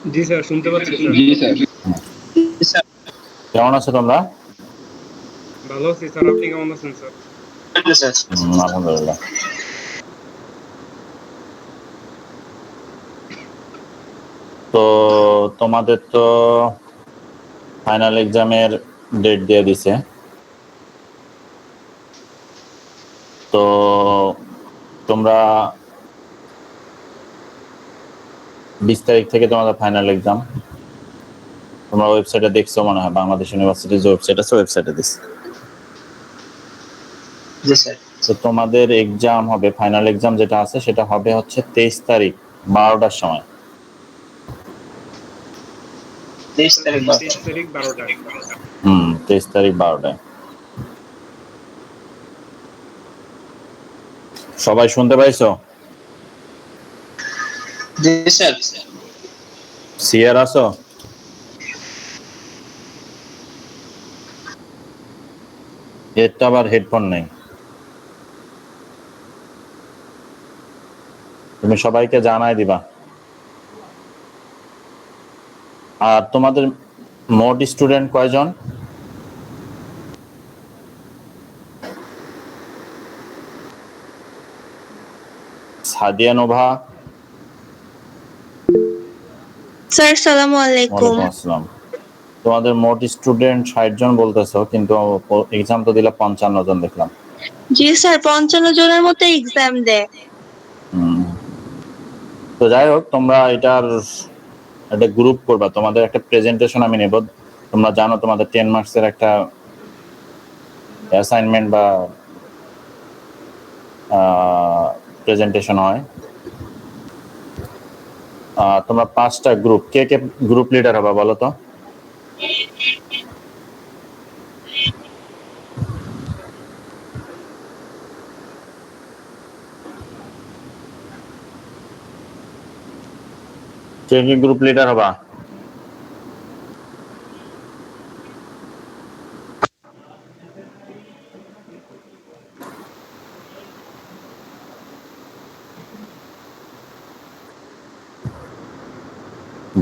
জি sir, শুনতে পাচ্ছি sir. জি স্যার। স্যার কেমন আছো তোমরা? ভালো আছি স্যার, আপনি কেমন আছেন স্যার? আলহামদুলিল্লাহ। তো তোমাদের তো ফাইনাল এক্সামের ডেট দিয়ে দিছে, তো তোমরা 20 তারিখ থেকে তোমাদের ফাইনাল এক্সাম। তোমরা ওয়েবসাইটে দেখছো মনে হয়, বাংলাদেশ ইউনিভার্সিটির যে ওয়েবসাইট আছে ওয়েবসাইটে দিচ্ছে। জি স্যার। তো তোমাদের এক্সাম হবে, ফাইনাল এক্সাম যেটা আছে সেটা হবে হচ্ছে 23 তারিখ 12টার সময়। 23 তারিখ 23 তারিখ 12টায়। 23 তারিখ 12টায়। সবাই শুনতে পাইছো? জি স্যার। সিয়ার আছো? এটা আবার হেডফোন নেই। তুমি সবাইকে জানাই দিবা। আর তোমাদের মোট স্টুডেন্ট কয়জন? সাদিয়া নোভা। স্যার আসসালামু আলাইকুম। ওয়ালাইকুম আসসালাম। তোমাদের মোট স্টুডেন্ট 60 জন বলতেছো, কিন্তু এক্সাম তো দিলা 55 জন দেখলাম। জি স্যার, 55 জনের মতো এক্সাম দেয়। তো যাই হোক, তোমরা এটার একটা গ্রুপ করবা, তোমাদের একটা প্রেজেন্টেশন আমি নেব। তোমরা জানো তোমাদের 10 মার্কসের একটা অ্যাসাইনমেন্ট বা প্রেজেন্টেশন হয়। তোমরা 5টা গ্রুপ, কে কে গ্রুপ লিডার হবে বলো তো? কে কে গ্রুপ লিডার হবা?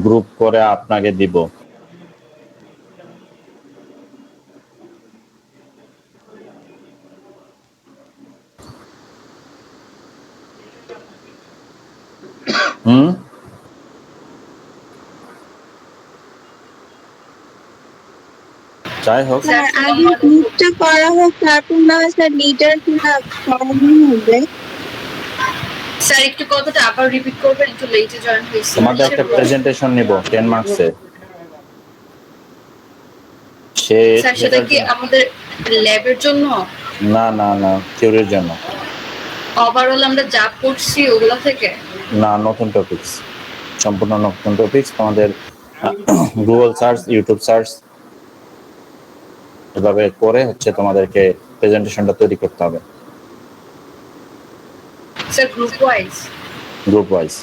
গ্রুপ করে আপনাকে দিব। যাই হোক, স্যার আগে গ্রুপটা করা হোক, তারপর না স্যার লিডার গুলা করানো হবে। স্যার একটু কথাটা আবার রিপিট করবেন, একটু লেটে জয়েন হয়েছি। তোমাদের একটা প্রেজেন্টেশন নিব 10 মার্কসের। স্যার সেটা কি আমাদের ল্যাবের জন্য? না না না, থিওরির জন্য। ওভারঅল আমরা যা পড়ছি ওগুলা থেকে? না, নতুন টপিকস, সম্পূর্ণ নতুন টপিকস। তোমাদের গুগল সার্চ, ইউটিউব সার্চ এভাবে করে হচ্ছে তোমাদেরকে প্রেজেন্টেশনটা তৈরি করতে হবে। Sir group wise? Group wise.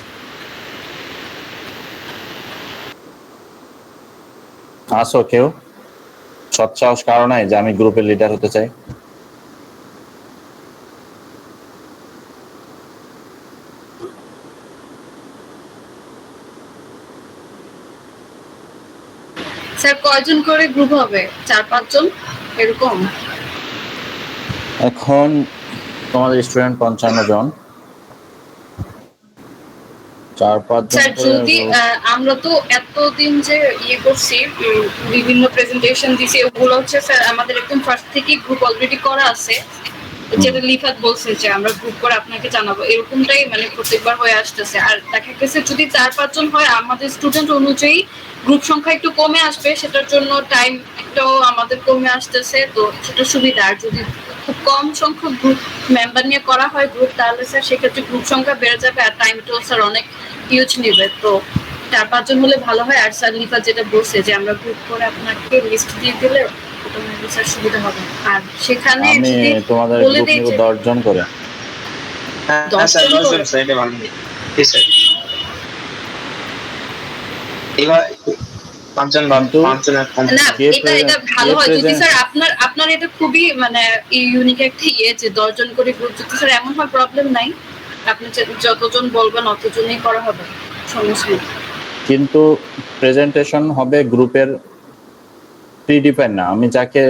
আসো কেউ? সৎসাহস কারণ নাই যে আমি গ্রুপের লিডার হতে চাই? স্যার কয়জন করে গ্রুপ হবে? 4-5 জন এরকম? এখন তোমাদের স্টুডেন্ট 55 জন, 4-5 জন। স্যার যদি আমরা তো এতদিন যে ইয়ে করছি, বিভিন্ন প্রেজেন্টেশন দিছি, ওগুলো হচ্ছে স্যার আমাদের একদম ফার্স্ট থেকে গ্রুপ অলরেডি করা আছে, যেটা লিফাত বলছে যে আমরা গ্রুপ করে আপনাকে জানাবো, এরকমটাই মানে প্রত্যেকবার হয়ে আসতেছে। আর দেখা গেছে যদি 4-5 জন হয়, আমাদের স্টুডেন্ট অনুযায়ী গ্রুপ সংখ্যা একটু কমে আসবে, সেটার জন্য টাইম একটাও আমাদের কমে আসতেছে, তো সেটা সুবিধা। আর যদি খুব কম সংখ্যক গ্রুপ মেম্বার নিয়ে করা হয় গ্রুপ, তাহলে স্যার সেক্ষেত্রে গ্রুপ সংখ্যা বেড়ে যাবে আর টাইমটাও স্যার অনেক ইউজ নেবে। তো 4-5 জন হলে ভালো হয়। আর স্যার লিফাত যেটা বলছে যে আমরা গ্রুপ করে আপনাকে লিস্ট দিয়ে দিলে স্যার সুবিধা হবে। আর সেখানে আমি তোমাদের গ্রুপ নিব 10 জন করে। হ্যাঁ স্যার, 10 জন স্যার, এটা ভালো। জি স্যার। এবার 5 জন না, এটা ভালো হয় যদি স্যার আপনার এটা খুবই মানে ইউনিক একটা ইয়ে যে 10 জন করে গ্রুপ, যদি স্যার এমন হয় প্রবলেম নাই, আপনি যতজন বলবেন অতজনই করা হবে, সমস্যা নেই। কিন্তু প্রেজেন্টেশন হবে গ্রুপের প্রিডিফাইন না, আমি যাকে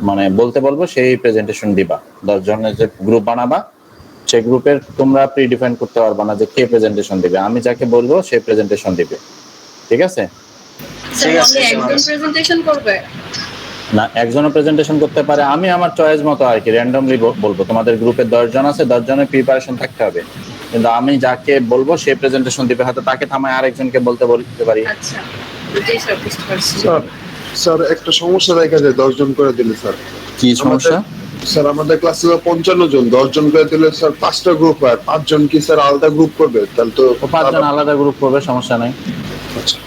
মানে বলতে বলবো সেই প্রেজেন্টেশন দিবা। 10 জনের যে গ্রুপ বানাবা সেই গ্রুপের তোমরা প্রিডিফাইন করতে পারবা না যে কে প্রেজেন্টেশন দিবে, আমি যাকে বলবো সে প্রেজেন্টেশন দিবে, ঠিক আছে? স্যার ঠিক আছে, only একজন প্রেজেন্টেশন করবে? না, একজনও প্রেজেন্টেশন করতে পারে, আমি আমার চয়েস মতো আর কি র্যান্ডমলি বলবো। তোমাদের গ্রুপে 10 জন আছে, 10 জনের প্রিপারেশন থাকতে হবে, কিন্তু আমি যাকে বলবো সে প্রেজেন্টেশন দিবে, হয়তো তাকে থামায় আরেকজনকে বলতে পারি। আচ্ছা, জি স্যার, বুঝতে পারছি। স্যার একটা সমস্যা দেখা যায় 10 জন করে দিলে স্যার। কি সমস্যা? স্যার আমাদের ক্লাসে 55 জন, 10 জন করে দিলে স্যার 5টা গ্রুপ হয়, 5 জন কি স্যার আলাদা গ্রুপ করবে? তাহলে তো 5 জন আলাদা গ্রুপ করবে, সমস্যা নাই। আচ্ছা,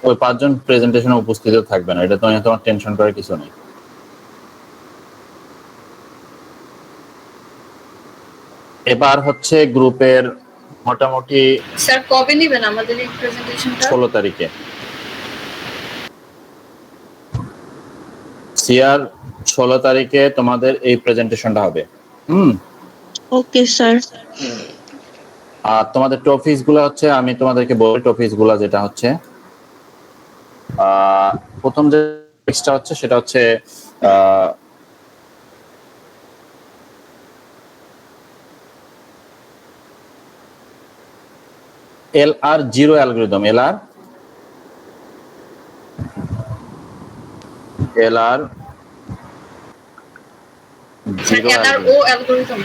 ওই 5 জন প্রেজেন্টেশনে উপস্থিত থাকবে না, এটা তোমার টেনশন করার কিছু নেই। এবার হচ্ছে গ্রুপের মোটামুটি স্যার কবে নেবেন আমাদের এই প্রেজেন্টেশনটা? 16 তারিখে সিআর 16 তারিখে তোমাদের এই প্রেজেন্টেশনটা হবে। Okay sir. আর তোমাদের টপিকস গুলো হচ্ছে, আমি তোমাদেরকে বলি টপিকস গুলো, যেটা হচ্ছে প্রথম যে টপিকসটা হচ্ছে সেটা হচ্ছে LR0 algorithm. LR0 LRO algorithm.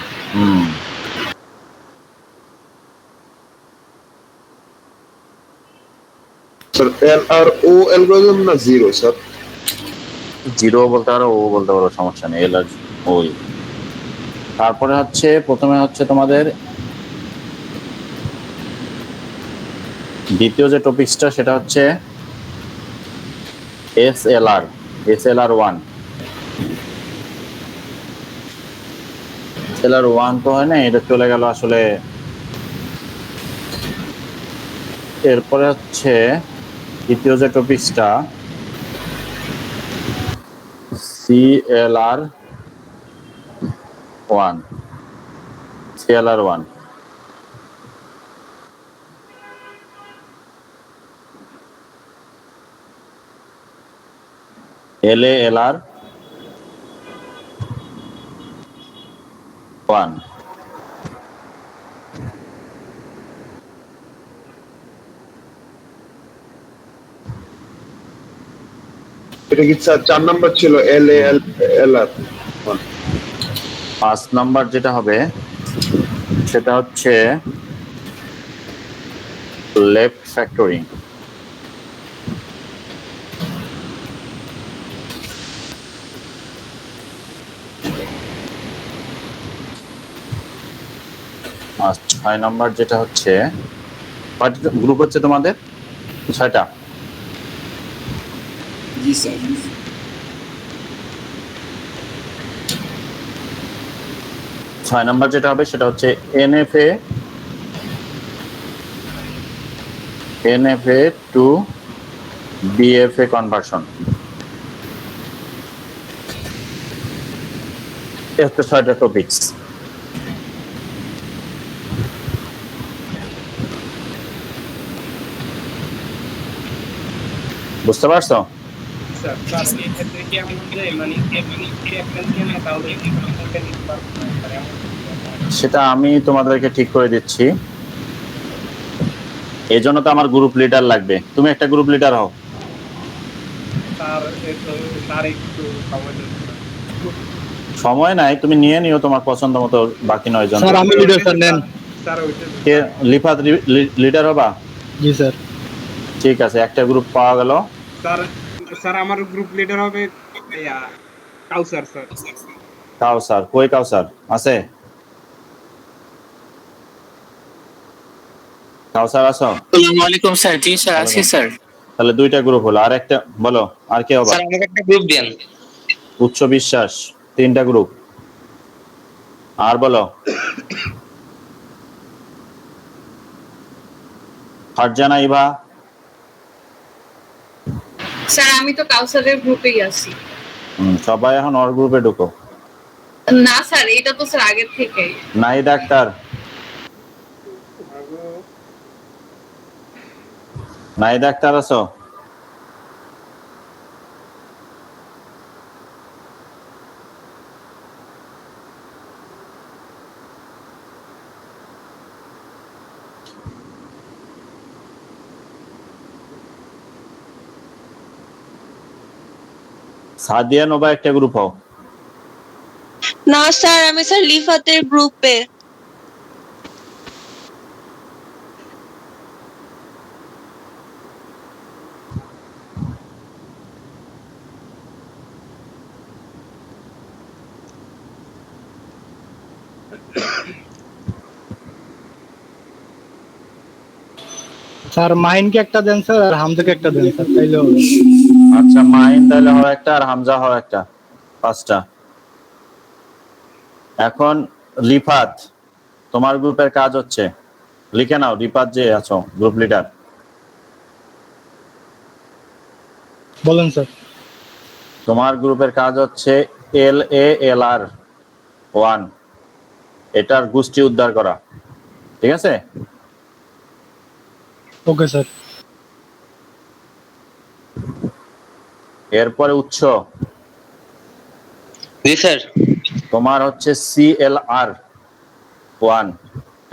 Sir LRO algorithm না 0 স্যার? 0 বলতে পারো, ও বলতে পারো, সমস্যা নেই। LR ওই তারপরে হচ্ছে প্রথমে হচ্ছে তোমাদের দ্বিতীয় যে টপিকসটা সেটা হচ্ছে SLR1। SLR1 তো হয় না, এটা চলে গেল আসলে। এরপরে হচ্ছে তৃতীয় যে টপিকসটা CLR1। LALR1। এটা কি স্যার 4 নাম্বার ছিল? LALR 5 নাম্বার যেটা হবে সেটা হচ্ছে লেফট ফ্যাক্টরিং। আর 6 নাম্বার যেটা হচ্ছে, গ্রুপ হচ্ছে তোমাদের 6টা। জি স্যার। 6 নাম্বার যেটা হবে সেটা হচ্ছে NFA টু BFA কনভার্সন। এটা 6টা টপিকস। বুঝতে পারছো? স্যার এই ক্ষেত্রে কি এমন যায় মানে একটা দিয়ে না তাহলে কি কোনটা নিতে পারবো না স্যার? সেটা আমি তোমাদেরকে ঠিক করে দিচ্ছি, এই জন্য তো আমার গ্রুপ লিডার লাগবে। তুমি একটা গ্রুপ লিডার হও। স্যার একটু সময় নাই, তুমি নিয়ে নিও তোমার পছন্দ মতো বাকি 9 জন। স্যার আমি লিডার স্যার নেন। স্যার ওইটা কে লিফাত লিডার হবা? জি স্যার। ঠিক আছে, একটা গ্রুপ পাওয়া গেল। স্যার আমার গ্রুপ লিডার হবে কাউসার স্যার। কাউসার কই? কাউসার আছে? কাউসার আছো? আসসালামু আলাইকুম স্যার। জি স্যার, আছি স্যার। তাহলে 2টা গ্রুপ হলো, আর একটা বলো, আর কে হবে? স্যার আমাকে একটা গ্রুপ দেন। উচ্চ বিশ্বাস 3টা গ্রুপ। আর বলো, ফারজানা, ইভা? স্যার আমি তো কাউসারের গ্রুপেই আছি। সবাই এখন ওর গ্রুপে ঢুকো। না স্যার, এটা তো স্যার আগের থেকেই। নাই ডাক্তার, নাই ডাক্তার আছো? সাদিয়া নোভা একটা গ্রুপ হও। না স্যার, আমি স্যার লিফাতের গ্রুপে। স্যার মাহিনকে একটা দেন স্যার, আর হামজাকে একটা দেন স্যার, তাইলে হবে। আচ্ছা, মাহিন তাহলে হও একটা, আর হামজা হও একটা, 5টা। এখন রিফাত, তোমার গ্রুপের কাজ হচ্ছে, লিখে নাও, রিফাত যে আছো গ্রুপ লিডার, বলেন স্যার। তোমার গ্রুপের কাজ হচ্ছে LALR1, এটার গোষ্ঠী উদ্ধার করা, ঠিক আছে? Okay sir. এরপরে উৎস, জি স্যার। তোমার হচ্ছে CLR1,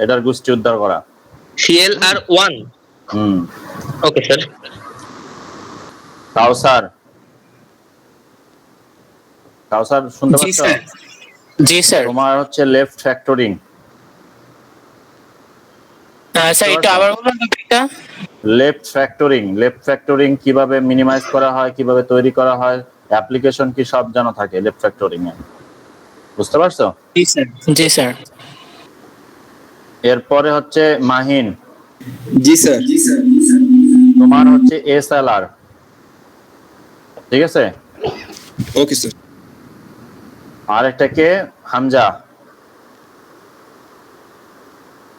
এটার গোষ্ঠী উদ্ধার করা। CLR1, okay sir. কাউসার, কাউসার শুনতে পাচ্ছ? জি স্যার। তোমার হচ্ছে লেফট ফ্যাক্টরিং। স্যার একটু আবার বলুন টপিকটা। লেফট ফ্যাক্টরিং কিভাবে মিনিমাইজ করা হয়, কিভাবে তৈরি করা হয়, অ্যাপ্লিকেশন কি, সব জানা থাকে লেফট ফ্যাক্টরিং এ, বুঝতে পারছো? জি স্যার। জি স্যার। এরপরে হচ্ছে মাহিন, জি স্যার। তোমার হচ্ছে SLR, ঠিক আছে? Okay sir. আর একটা কে, হামজা,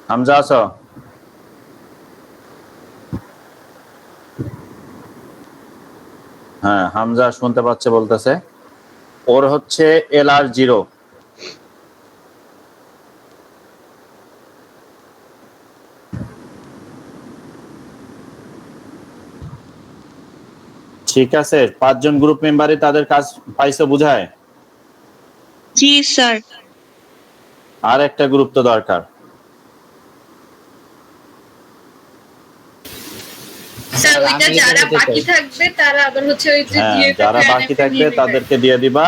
হামজা আছো? হ্যাঁ, হামজা শুনতে পাচ্ছে, বলতেছে ওর হচ্ছে LR0। ঠিক আছে, 5 জন গ্রুপ মেম্বারই তাদের কাজ পাইছো বুঝায়? জি স্যার। আর একটা গ্রুপ তো দরকার। স্যার ওইটা যারা বাকি থাকবে তারা আবার হচ্ছে ওই যে হ্যাঁ, যারা বাকি থাকবে তাদেরকে দিয়ে দিবা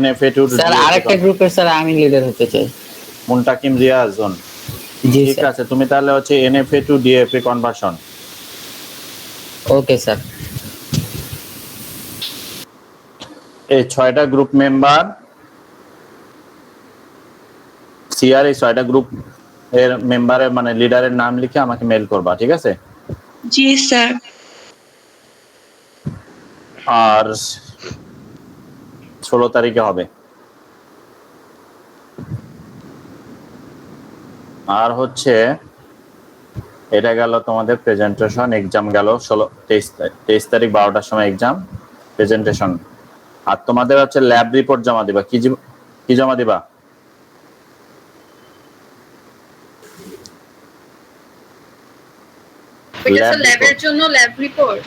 NFA2। স্যার আরেকটা গ্রুপের স্যার আমি লিডার হতে চাই। মুনতাকিম রিয়াজন, জি ঠিক স্যার। আছে, তুমি তাহলে হচ্ছে NFA to DFA conversion. Okay sir. এই 6টা গ্রুপ মেম্বার সিআর, এই 6টা গ্রুপ এর মেম্বারের মানে লিডারের নাম লিখে আমাকে মেইল করবা, ঠিক আছে? জি স্যার। আর 16 তারিখে হবে। আর হচ্ছে এটা গেল তোমাদের প্রেজেন্টেশন, এক্সাম গেল 23 তারিখ 12টার সময় এক্সাম, প্রেজেন্টেশন। আর তোমাদের হচ্ছে ল্যাব রিপোর্ট জমা দিবা। কি জমা দিবা? ল্যাবের জন্য ল্যাব রিপোর্ট।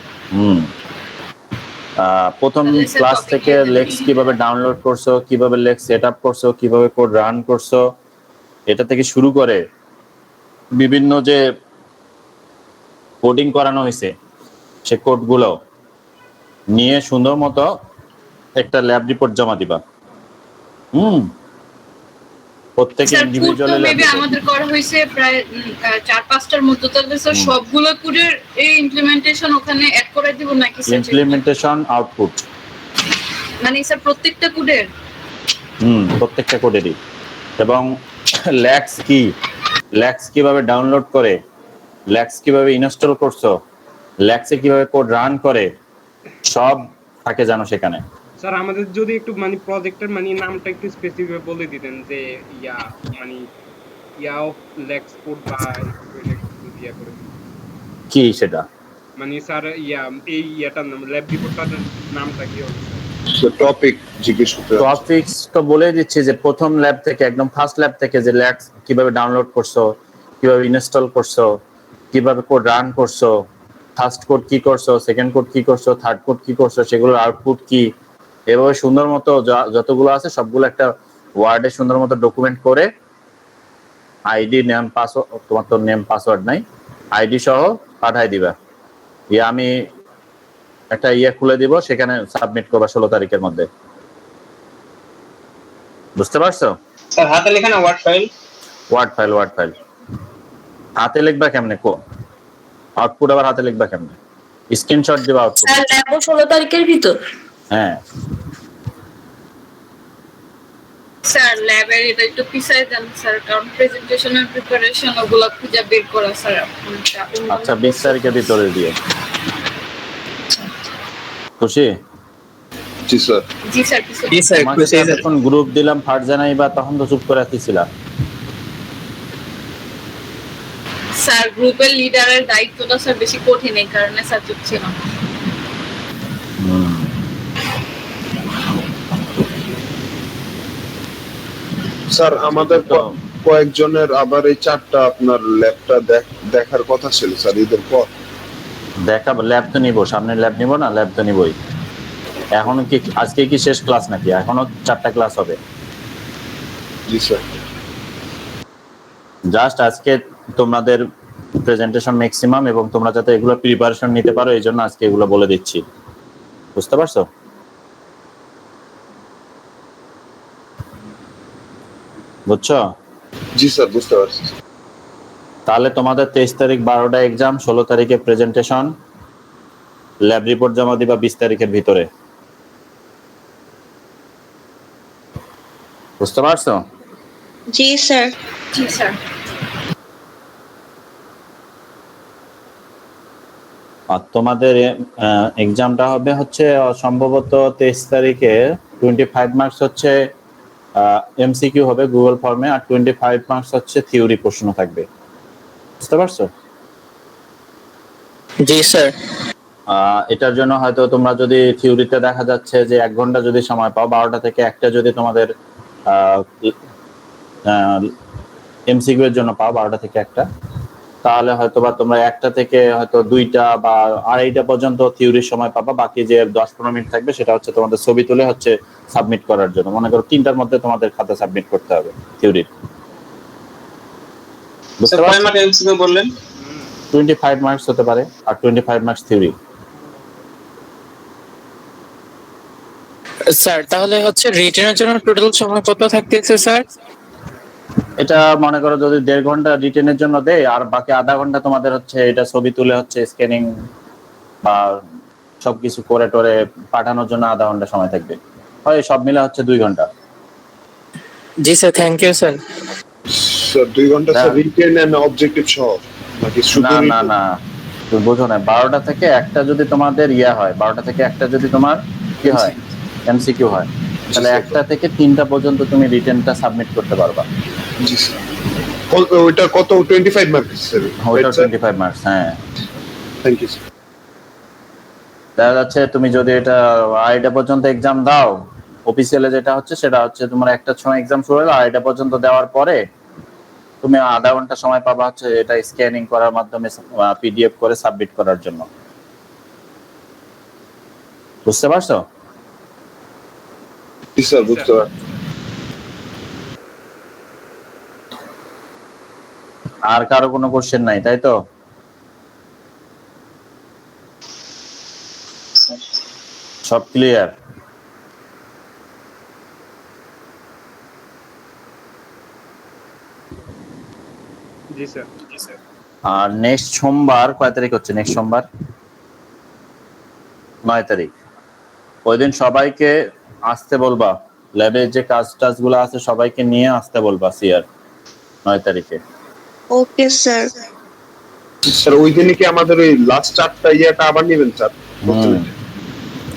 প্রথম ক্লাস থেকে লেক্স কিভাবে ডাউনলোড করছো, কিভাবে লেক্স সেটআপ করছো, কিভাবে কোড রান করছো, এটা থেকে শুরু করে বিভিন্ন যে কোডিং করানো হয়েছে সে কোডগুলো নিয়ে সুন্দর মতো একটা ল্যাব রিপোর্ট জমা দিবা। প্রত্যেকটা ইন্ডিভিজুয়াল মেবি আমাদের করা হয়েছে প্রায় 4-5টার মতো। তাহলে স্যার সবগুলো কোডের এই ইমপ্লিমেন্টেশন ওখানে অ্যাড করে দিব নাকি স্যার? ইমপ্লিমেন্টেশন আউটপুট মানে স্যার প্রত্যেকটা কোডের? প্রত্যেকটা কোডেরই। এবং ল্যাক্স কিভাবে ডাউনলোড করে, ল্যাক্স কিভাবে ইনস্টল করছো, ল্যাক্সে কিভাবে কোড রান করে, সব থাকে জানো সেখানে। স্যার আমাদের যদি একটু মানে প্রজেক্টের মানে নামটা একটু স্পেসিফিক বলে দিতেন যে ইয়া অফ লেক্স কোড বা ইয়া করে কি সেটা মানে স্যার এই ইয়াটার নাম ল্যাব রিপোর্টটার নামটা কি হবে স্যার? টপিক জিজ্ঞেস করতে চাচ্ছি। টপিকস তো বলে দিচ্ছি যে প্রথম ল্যাব থেকে একদম ফার্স্ট ল্যাব থেকে যে ল্যাক্স কিভাবে ডাউনলোড করছো, কিভাবে ইনস্টল করছো, কিভাবে কোড রান করছো, ফার্স্ট কোড কি করছো, সেকেন্ড কোড কি করছো, থার্ড কোড কি করছো, সেগুলোর আউটপুট কি, এভাবে সুন্দর মতো যতগুলো আছে সবগুলো একটা ওয়ার্ডে সুন্দর মতো ডকুমেন্ট করে আইডি নেম পাসওয়ার্ড, তোমার তো নেম পাসওয়ার্ড নাই, আইডি সহ পাঠাই দিবা। আমি একটা খুলে দিব, সেখানে সাবমিট করবা 16 তারিখের মধ্যে। বুঝতে পারছো? স্যার হাতে লেখা না ওয়ার্ড ফাইল? ওয়ার্ড ফাইল হাতে লিখবা কেমনে? আউটপুট আবার হাতে লিখবা কেমনে? স্ক্রিনশট দিবা আউটপুট। স্যার ল্যাবও 16 তারিখের ভিতর? হ্যাঁ স্যার ল্যাবের এটা একটু পিছাই দেন স্যার, কারণ প্রেজেন্টেশনের প্রিপারেশন ওগুলো খুঁজে বের করা স্যার। আচ্ছা 20 তারিখের ভিতরে দিয়ে খুশি? জি স্যার। জি স্যার কিছু জি স্যার, একটু সেই স্যার। যখন গ্রুপ দিলাম ফার্স্ট জানাইবা, তখন তো চুপ করে আছিলা। স্যার গ্রুপের লিডারের দায়িত্বটা স্যার বেশি কঠিন, এই কারণে স্যার চুপ ছিলাম। স্যার আমাদের কয়েকজনের আবার এই চারটা আপনার ল্যাবটা দেখার কথা ছিল স্যার ঈদের পর। দেখাবো, ল্যাব তো নিবো, সামনের ল্যাব নিবো না? ল্যাব তো নিবই। এখনো কি আজকে কি শেষ ক্লাস নাকি? এখনো 4টা ক্লাস হবে। জি স্যার। জাস্ট আজকে তোমাদের প্রেজেন্টেশন ম্যাক্সিমাম, এবং তোমরা যাতে এগুলো প্রিপারেশন নিতে পারো এই জন্য আজকে এগুলো বলে দিচ্ছি। বুঝতে পারছো? বুঝছো? জি স্যার বুঝতে পারছি। তাহলে তোমাদের 23 তারিখ 12টা এক্সাম, 16 তারিখে প্রেজেন্টেশন, ল্যাব রিপোর্ট জমা দিবা 20 তারিখের ভিতরে। বুঝতে পারছো? জি স্যার। জি স্যার। আর তোমাদের এক্সামটা হবে হচ্ছে সম্ভবত 23 তারিখে 25 মার্কস হচ্ছে এমসিকিউ হবে গুগল ফর্মে, আর 25 মার্কস হচ্ছে থিওরি প্রশ্ন থাকবে। বুঝতে পারছো? জি স্যার। এটার জন্য হয়তো তোমরা যদি থিওরিতে দেখা যাচ্ছে যে 1 ঘন্টা যদি সময় পাও, 12টা থেকে 1টা যদি তোমাদের এমসিকিউ এর জন্য পাও, 12টা থেকে 1টা, তাহলে হয়তো বা তোমরা 1টা থেকে হয়তো 2টা বা 2:30টা পর্যন্ত থিওরির সময় পাবা। বাকি যে 10-15 মিনিট থাকবে সেটা হচ্ছে তোমাদের ছবি তুলে হচ্ছে সাবমিট করার জন্য। মনে করো 3টার মধ্যে তোমাদের খাতা সাবমিট করতে হবে থিওরির। বুঝতে স্যার কয় পারছো? মার্ক এমসিকিউ বললেন? 25 মার্কস হতে পারে, আর 25 মার্কস থিওরি। স্যার তাহলে হচ্ছে রিটেনের জন্য টোটাল সময় কত থাকতেছে স্যার? এটা মনে করো যদি 1.5 ঘন্টা রিটেনের জন্য দেয়, আর বাকি আধা ঘন্টা তোমাদের হচ্ছে এটা ছবি তুলে হচ্ছে স্ক্যানিং বা সবকিছু করে টোরে পাঠানোর জন্য আধা ঘন্টা সময় থাকবে। হয় সব মিলে হচ্ছে 2 ঘন্টা। জি sir, thank you sir. Sir 2 ঘন্টা স্যার রিটেন এন্ড অবজেক্টিভ সহ নাকি শুধু? না না না, তুমি বোঝো না। 12টা থেকে 1টা যদি তোমাদের হয়, 12টা থেকে 1টা যদি তোমার কি হয়, এমসিকিউ হয়, তাহলে 1টা থেকে 3টা পর্যন্ত তুমি রিটেনটা সাবমিট করতে পারবা। জি স্যার। ওইটা কত? 25 মার্ক স্যার? ওইটা 25 মার্কস। হ্যাঁ, থ্যাংক ইউ স্যার। দেখা যাচ্ছে তুমি যদি এটা 2:30টা পর্যন্ত এক্সাম দাও, অফিসিয়ালে যেটা হচ্ছে সেটা হচ্ছে তোমার 1টার সময় এক্সাম শুরু হলো, 2:30টা পর্যন্ত দেওয়ার পরে তুমি আধা ঘন্টা সময় পাবা হচ্ছে এটা স্ক্যানিং করার মাধ্যমে পিডিএফ করে সাবমিট করার জন্য। বুঝতে পারছো? জি স্যার বুঝতে পারছি। আর কারো কোনো কোশ্চেন নাই, তাই তো? সব ক্লিয়ার? জি স্যার। জি স্যার। আর নেক্সট সোমবার কয় তারিখ হচ্ছে? নেক্সট সোমবার 9 তারিখ। ওই দিন সবাইকে আসতে বলবা, ল্যাবে যে কাজগুলো আছে সবাইকে নিয়ে আসতে বলবা সিআর 9 তারিখে। Okay sir. স্যার ওই দিনে কি আমাদের ওই লাস্ট চারটা ইয়েটা আবার নেবেন স্যার?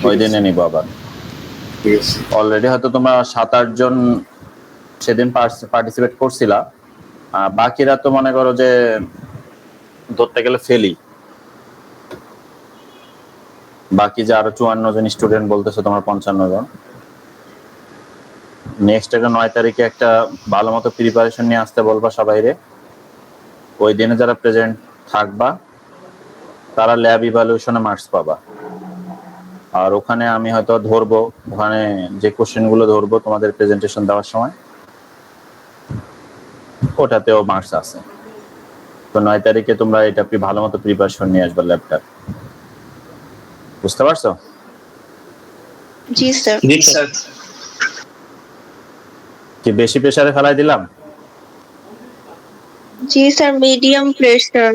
ওই দিনে নিবো আবার। ঠিক আছে। অলরেডি হয়তো তোমরা 7-8 জন সেদিন পার্টিসিপেট করছিলা, বাকিরা তো মনে করো যে ধরতে গেলে ফেলি। বাকি যে আরো 54 জন স্টুডেন্ট বলতেছো তোমরা 55 জন, নেক্সট একটা 9 তারিখে একটা ভালো মতো প্রিপারেশন নিয়ে আসতে বলবা সবাইরে। ওই দিনে যারা প্রেজেন্ট থাকবা তারা ল্যাব ইভালুয়েশনে মার্কস পাবা। আর ওখানে আমি হয়তো ধরবো, ওখানে যে কোশ্চেন গুলো ধরবো তোমাদের প্রেজেন্টেশন দেওয়ার সময়, ওটাতেও মার্কস আছে। তো 9 তারিখে তোমরা এটা ভালো মতো প্রিপারেশন নিয়ে আসবে ল্যাবটা, বুঝতে পারছো? জি স্যার। জি স্যার। কি বেশি প্রেসারে ফেলাই দিলাম? জি sir, medium pressure.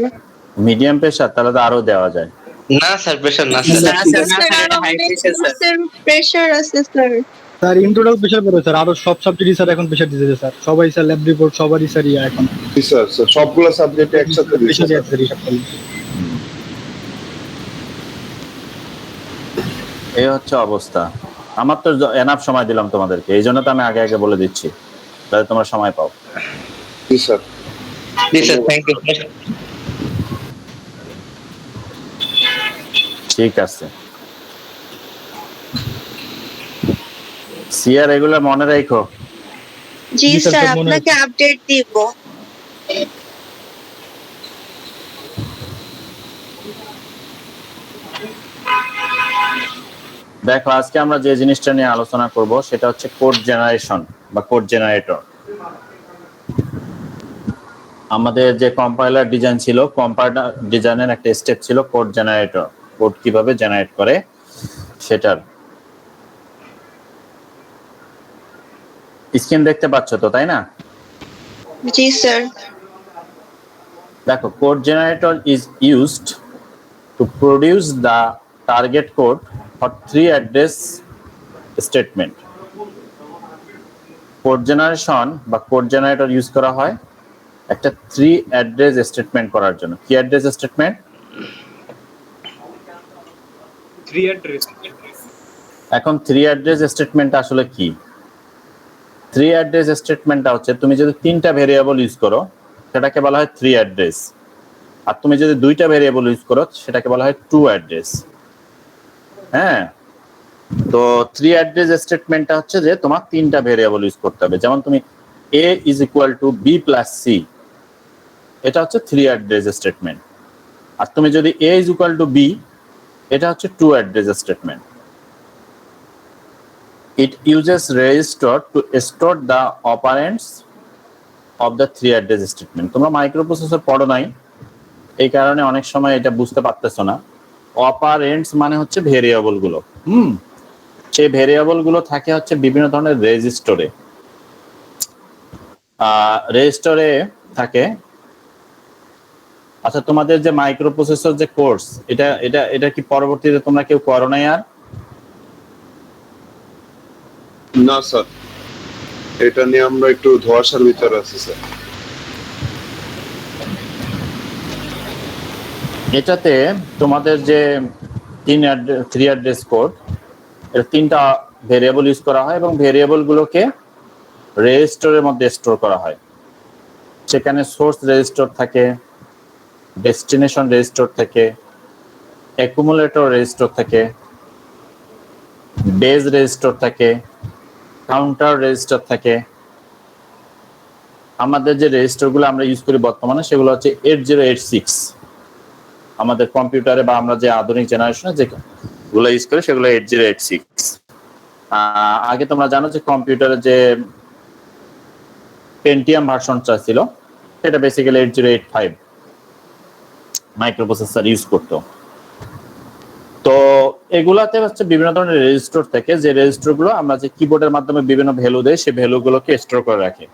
Medium pressure? তাহলে তো আরো দেওয়া যায়। না স্যার, প্রেশার না স্যার। না স্যার, না স্যার, এটা হাই প্রেশার স্যার। প্রেশার আছে স্যার। স্যার ইন্টোটাল প্রেশার পড়ে স্যার, আরো সব সাবজেক্টই স্যার এখন প্রেশার দিতেছে স্যার, সবাই স্যার ল্যাব রিপোর্ট সবারই স্যার এখন জি স্যার, স্যার সবগুলো সাবজেক্টে একসাথে দিয়েছে প্রেশারই স্যার। আছে হিসাব করলে। এই হচ্ছে অবস্থা। আমার তো এনাফ সময় দিলাম তোমাদেরকে, এই জন্য তো আমি আগে আগে বলে দিচ্ছি, যাতে তোমরা সময় পাও। জি স্যার। জি স্যার, থ্যাংক ইউ। ঠিক আছে, সিআর এগুলো মনে রাখো। জি জি স্যার, স্যার, সব মনে আপনাকে আপডেট দিব। দেখো আজকে আমরা যে জিনিসটা নিয়ে আলোচনা করব সেটা হচ্ছে কোড জেনারেশন বা কোড জেনারেটর। আমাদের যে কম্পাইলার ডিজাইন ছিল, কম্পাইলার ডিজাইনের একটা স্টেপ ছিল কোড জেনারেটর, কোড কিভাবে জেনারেট করে সেটার। স্ক্রিন দেখতে পাচ্ছ তো, তাই না? জি স্যার। দেখো, code generator is used to produce the target code for 3 address statement. Code generation বা কোড জেনারেটর ইউজ করা হয় একটা 3 অ্যাড্রেস স্টেটমেন্ট করার জন্য। কি অ্যাড্রেস স্টেটমেন্ট? 3 অ্যাড্রেস। এখন 3 অ্যাড্রেস স্টেটমেন্ট আসলে কি? 3 অ্যাড্রেস স্টেটমেন্টটা হচ্ছে তুমি যদি 3টা ভেরিয়েবল ইউজ করো সেটাকে বলা হয় 3 অ্যাড্রেস, আর তুমি যদি 2টা ভেরিয়েবল ইউজ করো সেটাকে বলা হয় 2 অ্যাড্রেস। হ্যাঁ, তো 3 অ্যাড্রেস স্টেটমেন্টটা হচ্ছে যে তোমার 3টা ভেরিয়েবল ইউজ করতে হবে। যেমন তুমি a is equal to b plus c, এটা হচ্ছে 3 অ্যাড্রেস স্টেটমেন্ট। আর তুমি যদি a is equal to b, এটা হচ্ছে 2 address statement. It uses register to store the operands of the 3 address statement. তোমরা মাইক্রোপ্রসেসর পড়ো নাই, এই কারণে অনেক সময় এটা বুঝতে পারতেছো না। অপারেন্ডস মানে হচ্ছে ভেরিয়েবল গুলো। সেই ভেরিয়েবল গুলো থাকে হচ্ছে বিভিন্ন ধরনের রেজিস্টরে। রেজিস্টরে থাকে। আচ্ছা, তোমাদের যে মাইক্রোপ্রসেসর যে কোর্স, এটা এটা এটা কি পরবর্তীতে তোমরা কেউ করো নাই আর? না স্যার, এটা নিয়ে আমরা একটু ধোঁয়াশার ভিতরে আছি স্যার। এটাতে তোমাদের যে 3 অ্যাড্রেস কোড, এর 3টা ভেরিয়েবল ইউজ করা হয় এবং ভেরিয়েবল গুলোকে রেজিস্টরের মধ্যে স্টোর করা হয়। সেখানে সোর্স রেজিস্টর থাকে, ডেস্টিনেশন রেজিস্টর থাকে, অ্যাকুমুলেটর রেজিস্টর থাকে, বেজ রেজিস্টর থাকে, কাউন্টার রেজিস্টর থাকে। আমাদের যে রেজিস্টরগুলো আমরা ইউজ করি বর্তমানে সেগুলো হচ্ছে 8086। আমাদের কম্পিউটারে বা আমরা যে আধুনিক জেনারেশনে যেগুলো ইউজ করি সেগুলো 8086। আগে তোমরা জানো যে কম্পিউটারে যে পেন্টিয়াম ভার্সনটা ছিল সেটা বেসিক্যালি 8085 মাইক্রোপ্রসেসর ইউজ করতো। তো এগুলাতে হচ্ছে বিভিন্ন ধরনের রেজিস্টর থাকে, যে রেজিস্টর গুলো আমরা যে কিবোর্ডের মাধ্যমে বিভিন্ন ভ্যালু দেই সেই ভ্যালু গুলোকে স্টোর করে রাখে।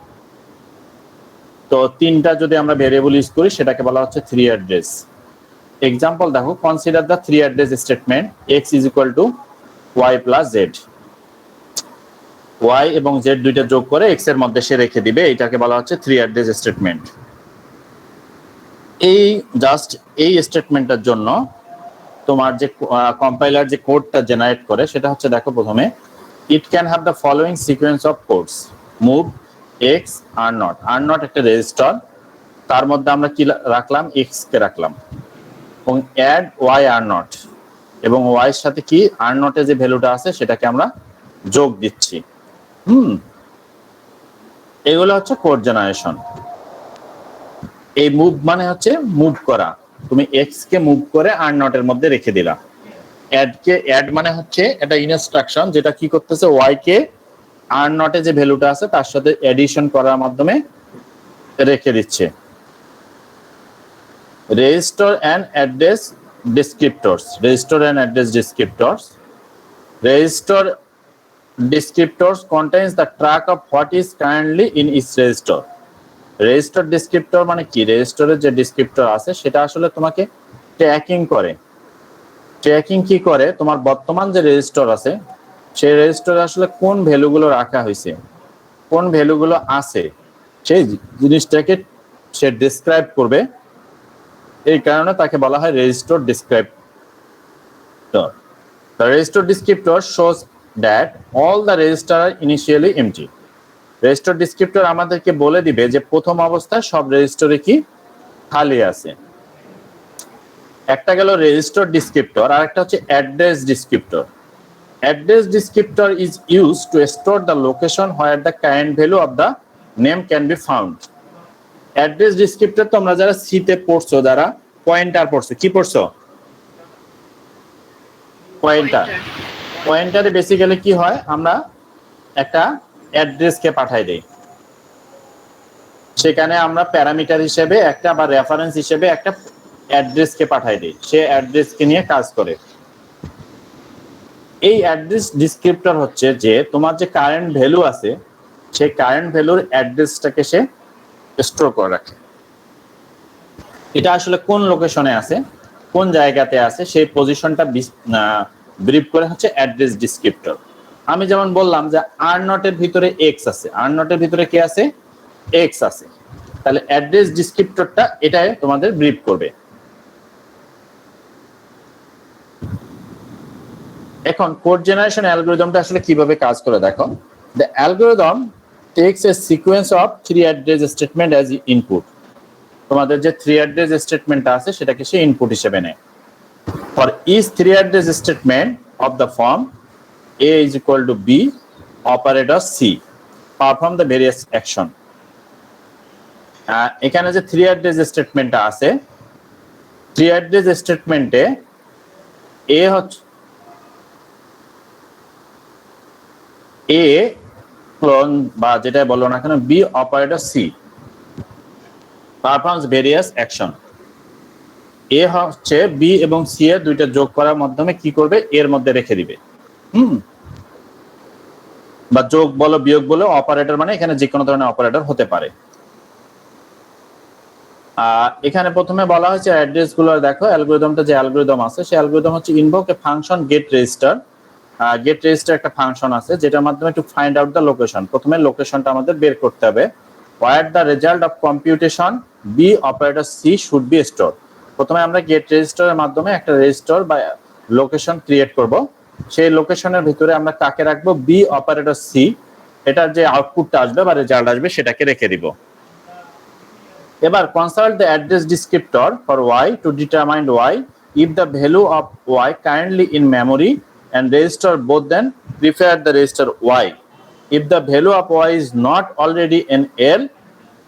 তো 3টা যদি আমরা ভেরিয়েবল ইউজ করি সেটাকে বলা হচ্ছে 3 অ্যাড্রেস। এক্সাম্পল দেখো, consider the 3 address statement x is equal to y plus z। y এবং z দুইটা যোগ করে x এর মধ্যে সে রেখে দিবে, এটাকে বলা হচ্ছে 3 অ্যাড্রেস স্টেটমেন্ট। এই জাস্ট এই স্টেটমেন্টের জন্য তোমার যে কম্পাইলার যে কোডটা জেনারেট করে সেটা হচ্ছে, দেখো প্রথমে it can have the following sequence of codes. Move x are not একটা রেজিস্টার, তার মধ্যে আমরা কি রাখলাম, এক্স কে রাখলাম, এবং অ্যাড ওয়াই আর নট এবং ওয়াই এর সাথে কি আর নটে যে ভ্যালুটা আছে সেটাকে আমরা যোগ দিচ্ছি। এগুলো হচ্ছে কোড জেনারেশন। এই মুভ মানে হচ্ছে মুভ করা, তুমি এক্স কে মুভ করে আর নটের মধ্যে রেখে দিলা। অ্যাড মানে হচ্ছে এটা ইনস্ট্রাকশন যেটা কি করতেছে, ওয়াই কে আর নটে যে ভ্যালুটা আছে তার সাথে এডিশন করার মাধ্যমে রেখে দিচ্ছে। Register and address descriptors, register and address descriptors. Register descriptors contains the track of what is currently in each register. Register descriptor মানে কি, রেজিস্টারের যে ডেসক্রিপ্টর আছে সেটা আসলে তোমাকে ট্র্যাকিং করে। ট্র্যাকিং কি করে, তোমার বর্তমান যে রেজিস্টার আছে সেই রেজিস্টারে আসলে কোন ভ্যালুগুলো রাখা হয়েছে, কোন ভ্যালুগুলো আছে সেই জিনিসটাকে সে ডেসক্রাইব করবে। এই কারণে তাকে বলা হয় register descriptor. The register descriptor shows that all the register are initially empty. Register descriptor আমাদেরকে বলে দিবে যে প্রথম অবস্থায় সব রেজিস্টারে কি খালি আছে। একটা গেল রেজিস্টার ডেসক্রিপ্টর, আর একটা হচ্ছে address descriptor. Address descriptor is used to store the location where the current value of the name can be found. Address descriptor তোমরা যারা সিতে পড়ছো, যারা পয়েন্টার পড়ছো, কি পড়ছো? পয়েন্টারে বেসিক্যালি কি হয়, আমরা একটা অ্যাড্রেসকে পাঠাই দেই, সেখানে আমরা প্যারামিটার হিসেবে একটা বা রেফারেন্স হিসেবে একটা অ্যাড্রেসকে পাঠাই দেই, সে অ্যাড্রেসকে নিয়ে কাজ করে। এই অ্যাড্রেস ডেসক্রিপ্টর হচ্ছে যে তোমার যে কারেন্ট ভ্যালু আছে সেই কারেন্ট ভ্যালুর অ্যাড্রেসটাকে সে স্টোর করে রাখে। এটা আসলে কোন লোকেশনে আছে, কোন জায়গাতে আছে সেই পজিশনটা ব্রিফ করে হচ্ছে অ্যাড্রেস ডেসক্রিপ্টর। আমি যেমন বললাম যে আর নটের ভিতরে এক্স আছে, আর নটের ভিতরে কি আছে, এক্স আছে, তাহলে অ্যাড্রেস ডেসক্রিপ্টরটা এটাই তোমাদের ব্রিফ করবে। এখন কোড জেনারেশন অ্যালগরিদমটা আসলে কিভাবে কাজ করে দেখো। The algorithm takes a sequence of 3 address statement as input. তোমাদের যে 3 address statement আছে সেটাকে সে ইনপুট হিসেবে নেয়। For each 3 address statement of the form A is equal to B, operator C perform the various action. এখানে যে 3 address statementটা আছে, 3 address statementে A হচ্ছে A ক্লোন বা যেটা বলো না কেন, B operator C performs various action. A হচ্ছে বি এবং সি এর দুইটা যোগ করার মাধ্যমে কি করবে, এর মধ্যে রেখে দিবে। বা যোগ বলো বিয়োগ বলো, অপারেটর মানে এখানে যে কোনো ধরনের অপারেটর হতে পারে। এখানে প্রথমে বলা হয়েছে অ্যাড্রেস গুলো দেখো, অ্যালগরিদমটা যে অ্যালগরিদম আছে সেই অ্যালগরিদম হচ্ছে invoke a function get register. Get register একটা ফাংশন আছে যেটার মাধ্যমে to find out the location, প্রথমে লোকেশনটা আমাদের বের করতে হবে। Where the result of computation B operator C should be store. প্রথমে আমরা গেট রেজিস্টারের মাধ্যমে একটা রেজিস্টার বা লোকেশন ক্রিয়েট করব, সেই লোকেশনের ভিতরে আমরা কাকে রাখবো, বি অপারেটর সি, এটার যে আউটপুটটা আসবে বা রেজাল্ট আসবে সেটাকে রেখে দিব। এবার consult the address descriptor for Y to determine Y if the value of Y currently in memory and register both, then prepare the register y. If the value of y is not already in L,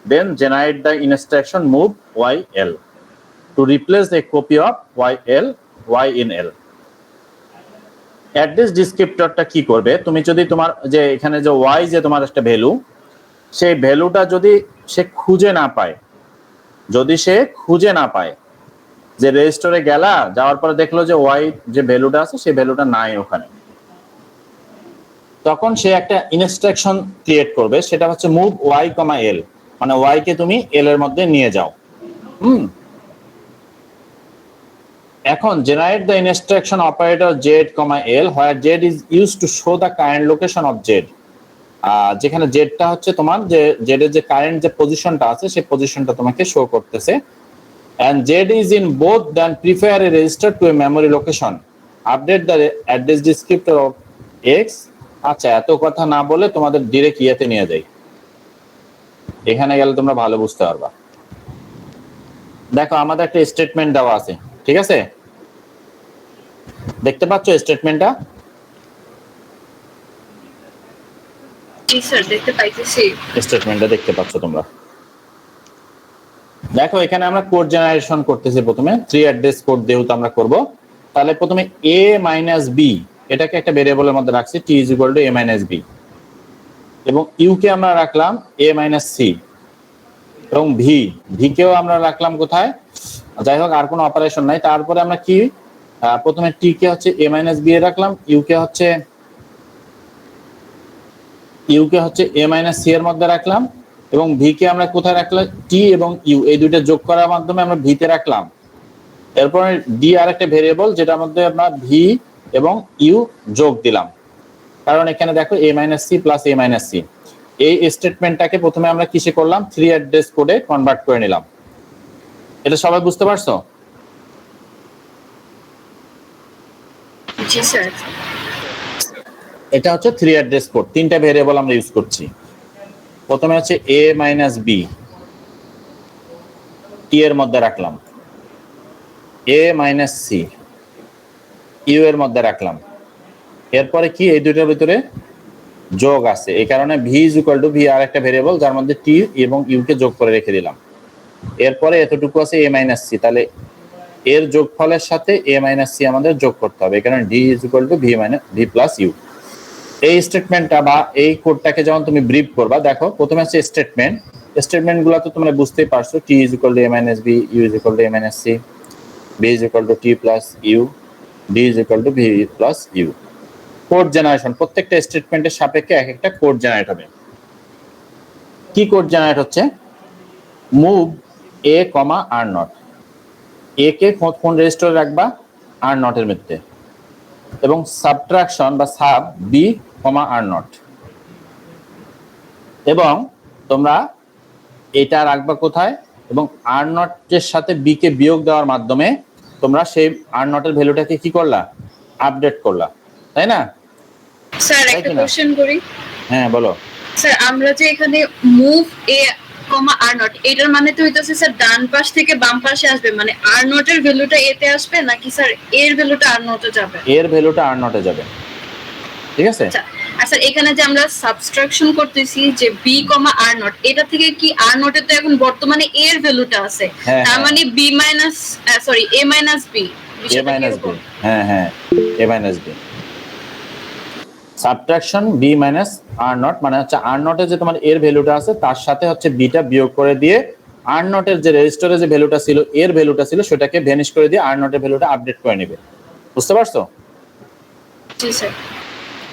then generate the instruction move yl to replace the copy of yl y in L. Address descriptorটা কি করবে, তুমি যদি তোমার যে এখানে যে y যে তোমার একটা ভ্যালু, সেই ভ্যালুটা যদি সে খুঁজে না পায়, যদি সে খুঁজে না পায়, যে রেজিস্টারে গেলা, যাওয়ার পরে দেখলো যে ওয়াই যে ভ্যালুটা আছে সেই ভ্যালুটা নাই ওখানে, তখন সে একটা ইনস্ট্রাকশন ক্রিয়েট করবে, সেটা হচ্ছে মুভ ওয়াই কমা এল, মানে ওয়াই কে তুমি এল এর মধ্যে নিয়ে যাও। এখন generate the instruction operator Z comma L where Z is used to show the current location of Z. যেখানে জেডটা হচ্ছে তোমার যে জেডের যে কারেন্ট যে পজিশনটা আছে সেই পজিশনটা তোমাকে শো করতেছে। And Z is in both, then prepare a register to a memory location. Update the address descriptor of X. আচ্ছা, এত কথা না বলে তোমাদের ডিরেক্ট ইয়েতে নিয়ে যাই, এখানে গেলে তোমরা ভালো বুঝতে পারবা। দেখো আমাদের একটা স্টেটমেন্ট দেওয়া আছে, ঠিক আছে? দেখতে পাচ্ছ স্টেটমেন্টটা? জি স্যার দেখতে পাইতেছি। স্টেটমেন্টটা দেখতে পাচ্ছ তোমরা? দেখো এখানে আমরা কোড জেনারেশন করতেছি। প্রথমে 3 অ্যাড্রেস কোড যেহেতু আমরা করব, তাহলে প্রথমে a - b এটাকে একটা ভেরিয়েবলের মধ্যে রাখছি, t = a - b, এবং u কে আমরা রাখলাম a - c, এবং v কেও আমরা রাখলাম কোথায়? যাই হোক, আর কোনো অপারেশন নাই। তারপরে আমরা কি প্রথমে t কে হচ্ছে a - b এ রাখলাম, u কে হচ্ছে a - c এর মধ্যে রাখলাম, এবং v কে আমরা কোথায় রাখলাম? t এবং u এই দুইটা যোগ করার মাধ্যমে আমরা v তে রাখলাম। এরপর d আর একটা ভেরিয়েবল, যেটার মধ্যে আমরা v এবং u যোগ দিলাম, কারণ এখানে দেখো a - c plus a - c। এই স্টেটমেন্টটাকে প্রথমে আমরা কিসে করলাম? 3 অ্যাড্রেস কোডে কনভার্ট করে নিলাম। এটা সবাই বুঝতে পারছো? জি স্যার। এটা হচ্ছে 3 অ্যাড্রেস কোড, তিনটা ভেরিয়েবল আমরা ইউজ করছি। প্রথমে হচ্ছে a - b, t এর মধ্যে রাখলাম, a - c, u এর মধ্যে রাখলাম। এরপরে কি এই দুইটার ভিতরে যোগ আছে, এই কারণে v = v আর একটা ভেরিয়েবল যার মধ্যে t এবং u কে যোগ করে রেখে দিলাম। এরপরে এতটুকু আছে a - c, তাহলে এর যোগফলের সাথে a - c আমাদের যোগ করতে হবে, কারণ d = v + u। এই স্টেটমেন্টটা বা এই কোডটাকে যখন তুমি ব্রিফ করবা, দেখো প্রথমে আছে স্টেটমেন্টগুলো তো তোমরা বুঝতেই পারছো, t = a - b, u = a - c, b = t + u, d = v + u। Code generation, প্রত্যেকটা স্টেটমেন্টের সাপেক্ষে এক একটা কোড জেনারেট হবে। কি কোড জেনারেট হচ্ছে? মুভ a, r0, a কে কোন রেজিস্টারে রাখবা? r0 এর মধ্যে, এবং সাবট্রাকশন বা সাব b, r0, এবং তোমরা এটা রাখবা কোথায়? এবং r0 এর সাথে b কে বিয়োগ দেওয়ার মাধ্যমে তোমরা সেই r0 এর ভ্যালুটাকে কি করলা? আপডেট করলা, তাই না? স্যার একটা কোশ্চেন করি। হ্যাঁ বলো। স্যার আমরা যে এখানে মুভ a, r0, এটার মানে তো হইতাছে স্যার ডান পাশ থেকে বাম পাশে আসবে, মানে r0 এর ভ্যালুটা a তে আসবে নাকি স্যার এর ভ্যালুটা r0 এ যাবে? এর ভ্যালুটা r0 এ যাবে, ঠিক আছে? আচ্ছা, আর স্যার এখানে যে আমরা সাবট্রাকশন করতেছি যে b, r0, এটা থেকে কি r0 এ তো এখন বর্তমানে a এর ভ্যালুটা আছে, তার মানে a - b, a - b, হ্যাঁ হ্যাঁ, a - b। Subtraction b - r0 মানে হচ্ছে r0 এ যে তোমার এর ভ্যালুটা আছে তার সাথে হচ্ছে b টা বিয়োগ করে দিয়ে r0 এর যে রেজিস্টারে যে ভ্যালুটা ছিল, এর ভ্যালুটা ছিল, সেটাকে ভ্যানিশ করে দিয়ে r0 এর ভ্যালুটা আপডেট করে নেবে। বুঝতে পারছো? জি স্যার।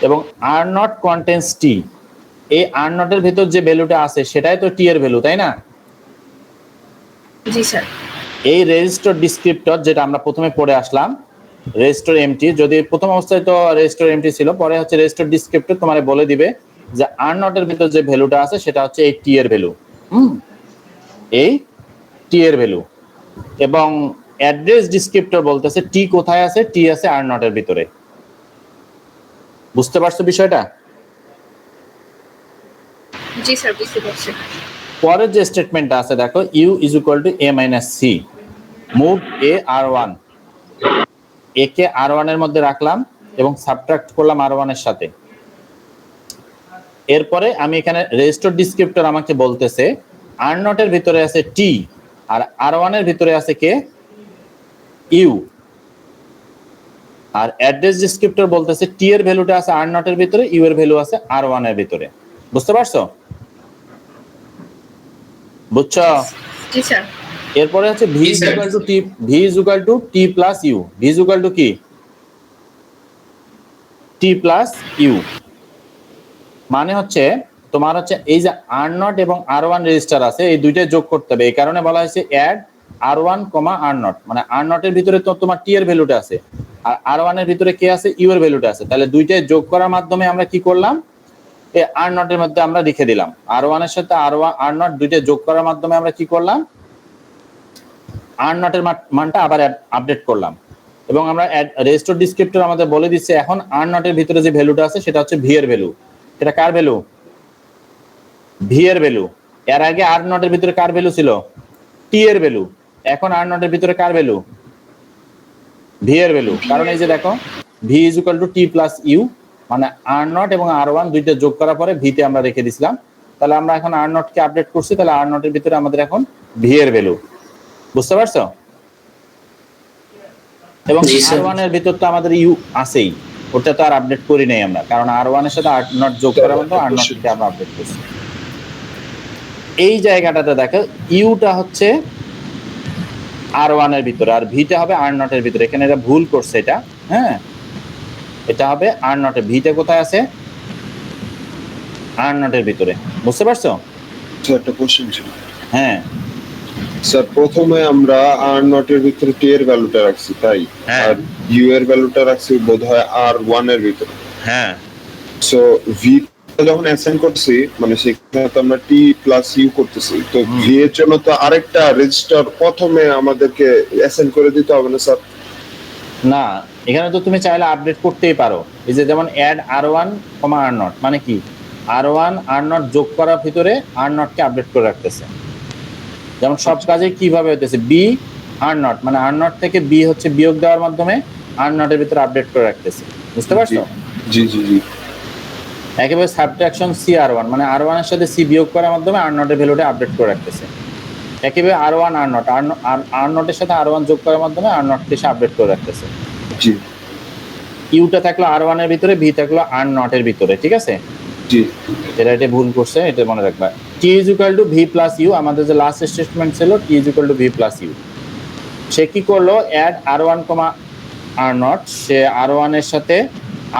এবং r0 কন্টেন্স t, এই r0 এর ভিতর যে ভ্যালুটা আছে সেটাই তো t এর ভ্যালু, তাই না? জি স্যার। এই রেজিস্টার ডেসক্রিপ্টর যেটা আমরা প্রথমে পড়ে আসলাম, রেজিস্টার এমটি, যদি প্রথম অবস্থায় তো রেজিস্টার এমটি ছিল, পরে হচ্ছে রেজিস্টার ডেসক্রিপ্টর তোমারে বলে দিবে যে r0 এর ভিতর যে ভ্যালুটা আছে সেটা হচ্ছে এই t এর ভ্যালু, এই t এর ভ্যালু। এবং অ্যাড্রেস ডেসক্রিপ্টর বলতেছে t কোথায় আছে? t আছে r0 এর ভিতরে। বুঝতে পারছো বিষয়টা? জি স্যার বুঝতে পারছি। পরের যে স্টেটমেন্টটা আছে দেখো, u = a - c, move a, r1, a K r1 এর মধ্যে রাখলাম এবং সাবট্রাক্ট করলাম r1 এর সাথে। এরপরে আমি এখানে রেজিস্টার ডেসক্রিপ্টর আমাকে বলতেছে r0 এর ভিতরে আছে t আর r1 এর ভিতরে আছে কে? u। আর অ্যাড্রেস ডেসক্রিপ্টর বলতেছে t এর ভ্যালুটা আছে r0 এর ভিতরে, u এর ভ্যালু আছে r1 এর ভিতরে। বুঝতে পারছো? বুঝছো? জি স্যার। এরপরে হচ্ছে v = t, v = t + u, v = কি? t + u, মানে হচ্ছে তোমার হচ্ছে এই যে r0 এবং r1 রেজিস্টার আছে, এই দুইটাই যোগ করতে হবে। এই কারণে বলা হয়েছে অ্যাড r1, r0, মানে r0 এর ভিতরে তো তোমার t এর ভ্যালুটা আছে আর r1 এর ভিতরে কে আছে? u এর ভ্যালুটা আছে। তাহলে দুইটাই যোগ করার মাধ্যমে আমরা কি করলাম? এই r0 এর মধ্যে আমরা লিখে দিলাম, r1 এর সাথে r0 দুইটা যোগ করার মাধ্যমে আমরা কি করলাম? r0 এর মানটা আবার আপডেট করলাম। এবং আমরা রেজিস্টার ডেসক্রিপ্টর আমাদের বলে দিচ্ছে এখন r0 এর ভিতরে যে ভ্যালুটা আছে সেটা হচ্ছে v এর ভ্যালু। এটা কার ভ্যালু? v এর ভ্যালু। এর আগে r0 এর ভিতরে কার ভ্যালু ছিল? t এর ভ্যালু। এখন r0 এর ভিতরে কার ভ্যালু? v ভি এর ভ্যালু, কারণ এই যে দেখো V is equal to T plus U, মানে আর নট এবং আর ওয়ান দুইটা যোগ করার পরে ভিতে আমরা রেখে দিছিলাম। তাহলে আমরা এখন আর নট কে আপডেট করছি, তাহলে আর নটের ভিতরে আমাদের এখন ভি এর ভ্যালু, বুঝতে পারছো? এবং আর ওয়ান এর ভিতর তো আমাদের ইউ আছেই, ওটা তো আর আপডেট করি নাই আমরা, কারণ আর ওয়ান এর সাথে আর নট যোগ করার মতো আর নট কে আমরা আপডেট করছি। এই জায়গাটাতে দেখো ইউটা হচ্ছে আর ওয়ান এর ভিতরে আর ভিটা হবে আর নট এর ভিতরে, এখানে এটা ভুল করছে এটা, হ্যাঁ এটা হবে আর নট এর, ভিটা কোথায় আছে? আর নট এর ভিতরে, বুঝতে পারছো? একটা কোশ্চেন ছিল। হ্যাঁ স্যার প্রথমে আমরা আর নট এর ভিতরে টি এর ভ্যালুটা রাখছি, তাই হ্যাঁ। আর ইউ এর ভ্যালুটা রাখছি বোধহয় আর ওয়ান এর ভিতরে। হ্যাঁ সো ভি যখন অ্যাসাইন করছি, মানে সেখানে তো আমরা টি প্লাস ইউ করতেছি, তো ভি এর জন্য তো আরেকটা রেজিস্টার প্রথমে আমাদেরকে অ্যাসাইন করে দিতে হবে না স্যার? না, এখানে তো তুমি চাইলে আপডেট করতেই পারো। এই যে যেমন add R one comma R naught, মানে কি আর ওয়ান আর নট যোগ করার ভিতরে আর নটকে আপডেট করে রাখতেছে। যেমন সব কাজে কিভাবে হইতেছে, বি আর নট, মানে আর নট থেকে বি হচ্ছে বিয়োগ দেওয়ার মাধ্যমে আর নটের ভিতরে আপডেট করে রাখতেছে, বুঝতে পারছো? জি জি জি। একেবারে সাবট্রাকশন সি আর ওয়ান, মানে আর ওয়ান এর সাথে সি বিয়োগ করার মাধ্যমে আর নটের ভ্যালুটা আপডেট করে রাখতেছে। একেবারে আর ওয়ান আর নট, আর নটের সাথে আর ওয়ান যোগ করার মাধ্যমে আর নটকে সে আপডেট করে রাখতেছে। জি। ইউটা থাকলো আর ওয়ান এর ভিতরে, ভি থাকলো আর নট এর ভিতরে, ঠিক আছে? জি। এটা ভুল করছে, এটা মনে রাখবা। T is equal to V plus U, আমাদের যে লাস্ট স্টেটমেন্ট ছিল T is equal to V plus U. সে কি করলো, add R one comma R naught, সে আর ওয়ান এর সাথে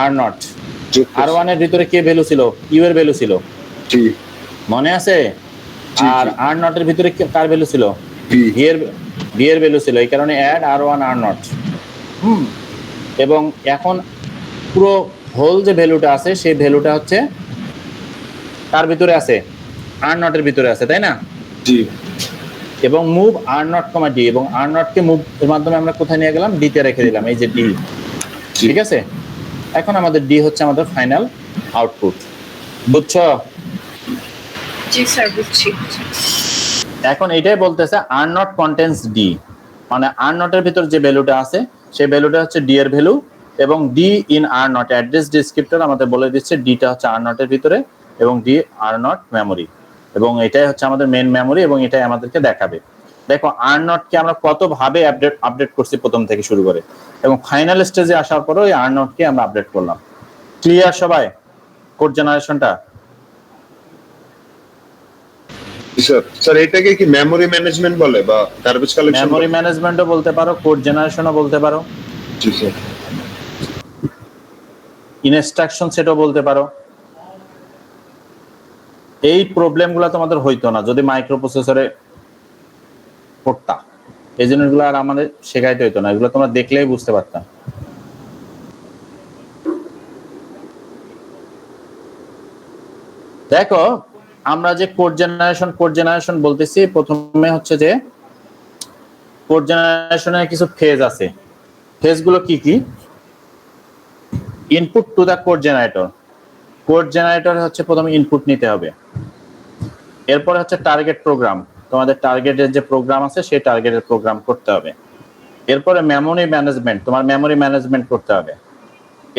আর নট, আর ওয়ান এর ভিতরে কে ভ্যালু ছিল? ইউ এর ভ্যালু ছিল, জি মনে আছে? জি, আর আর নট এর ভিতরে কার ভ্যালু ছিল? ভি ভি এর ভ্যালু ছিল, এই কারণে add R one R naught. এবং এখন পুরো হোল যে ভ্যালুটা আছে সেই ভ্যালুটা হচ্ছে তার ভিতরে আছে, আর নটের ভিতরে আছে, তাই না? জি। এবং মুভ আর নট কমা ডি, এবং আর নট কে মুভ এর মাধ্যমে আমরা কোথায় নিয়ে গেলাম? ডি তে রেখে দিলাম, এই যে ডি, ঠিক আছে? এখন আমাদের ডি হচ্ছে আমাদের ফাইনাল আউটপুট, বুঝছো? জি স্যার, বুঝছি। এখন এটাই বলতেছে আর নট কন্টেন্স ডি, মানে আর নটের ভিতর যে ভ্যালুটা আছে সেই ভ্যালুটা হচ্ছে ডি এর ভ্যালু, এবং D in are not address descriptor আমাদের বলে দিচ্ছে ডিটা হচ্ছে আর নটের ভিতরে এবং ডি আর নট মেমোরি, এবং এটাই হচ্ছে আমাদের মেন মেমোরি, এবং এটাই আমাদেরকে দেখাবে। দেখো আর নটকে আমরা কত ভাবে আপডেট করছি প্রথম থেকে শুরু করে, এবং ফাইনাল স্টেজে আসার পরে ওই আর নটকে আমরা আপডেট করলাম। ক্লিয়ার সবাই কোড জেনারেশনটা? স্যার স্যার এটাকে কি মেমোরি ম্যানেজমেন্ট বলে বা গার্বেজ কালেকশন? মেমোরি ম্যানেজমেন্টও বলতে পারো, কোড জেনারেশনও বলতে পারো, জি স্যার। ইনস্ট্রাকশন সেটও বলতে পারো। এই প্রবলেমগুলো তোমাদের হইতো না যদি মাইক্রো প্রসেসরে পড়তা, এই জিনিসগুলো আর আমাদের শেখাইতে হইতো না, এগুলো তোমরা দেখলেই বুঝতে পারতাম। দেখো আমরা যে কোড জেনারেশন বলতেছি, প্রথমে হচ্ছে যে কোড জেনারেশনের কিছু ফেজ আছে। ফেজগুলো কি কি? Input to the code generator, code generator হচ্ছে প্রথমে ইনপুট নিতে হবে। এরপরে হচ্ছে টার্গেট প্রোগ্রাম, তোমাদের টার্গেটের যে প্রোগ্রাম আছে সেই টার্গেটের প্রোগ্রাম করতে হবে। এরপরে মেমোরি ম্যানেজমেন্ট, তোমার মেমোরি ম্যানেজমেন্ট করতে হবে।